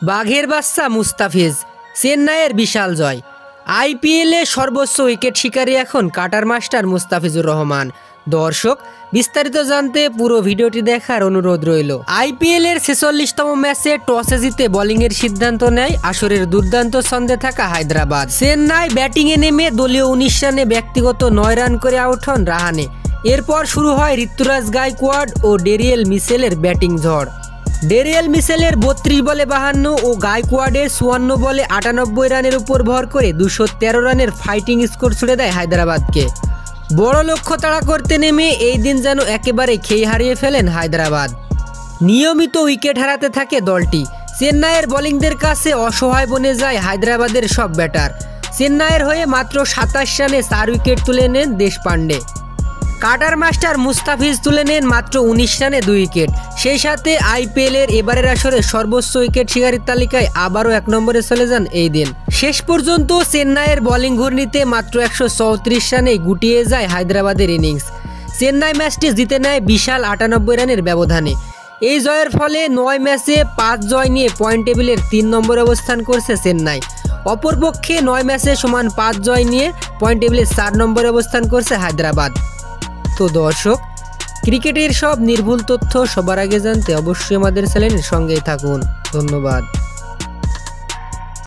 বাঘের বাচ্চা মুস্তাফিজ, চেন্নাইয়ের বিশাল জয়। আইপিএলে সর্বোচ্চ উইকেট শিকারী এখন কাটার মাস্টার মুস্তাফিজুর রহমান। দর্শক, বিস্তারিত জানতে পুরো ভিডিওটি দেখার অনুরোধ রইল। আইপিএলের 46তম ম্যাচে টসে জিতে বোলিংয়ের সিদ্ধান্ত নেয় আসরের দুর্দান্ত ছন্দে থাকা হায়দ্রাবাদ। চেন্নাই ব্যাটিংয়ে নেমে দলীয় 19 রানে ব্যক্তিগত 9 রান করে আউট হন রাহানে। এরপর শুরু হয় ঋতুরাজ গায়কোয়াড় ও ডেরিয়েল মিচেলের ব্যাটিং ঝড়। ডেরিয়েল মিচেলের 32 বলে 52 ও গায়কোয়াড়ের 54 বলে 98 রানের উপর ভর করে 213 রানের ফাইটিং স্কোর ছুড়ে দেয় হায়দ্রাবাদকে। বড় লক্ষ্য তাড়া করতে নেমে এই দিন যেন একেবারে খেই হারিয়ে ফেলেন হায়দ্রাবাদ। নিয়মিত উইকেট হারাতে থাকে দলটি। চেন্নাইয়ের বোলিংদের কাছে অসহায় বনে যায় হায়দ্রাবাদের সব ব্যাটার। চেন্নাইয়ের হয়ে মাত্র 27 রানে 4 উইকেট তুলে নেন দেশপান্ডে। কাটার মাস্টার মুস্তাফিজ তুলে নেন মাত্র 19 রানে 2 উইকেট। সেই সাথে আইপিএলের এবারের আসরে সর্বোচ্চ উইকেট শিকারীর তালিকায় আবারও 1 নম্বরে চলে যান এই দিন। শেষ পর্যন্ত চেন্নাইয়ের বোলিং ঘূর্ণিতে মাত্র 134 রানে গুটিয়ে যায় হায়দ্রাবাদের ইনিংস। চেন্নাই ম্যাচটি জিতে নেয় বিশাল 98 রানের ব্যবধানে। এই জয়ের ফলে 9 ম্যাচে 5 জয় নিয়ে পয়েন্ট টেবিলের 3 নম্বরে অবস্থান করছে চেন্নাই। অপরপক্ষে 9 ম্যাচে সমান 5 জয় নিয়ে পয়েন্ট টেবিলের 4 নম্বরে অবস্থান করছে হায়দ্রাবাদ। তো দর্শক, ক্রিকেটের সব নির্ভুল তথ্য সবার আগে জানতে অবশ্যই আমাদের চ্যানেলের সঙ্গেই থাকুন। ধন্যবাদ।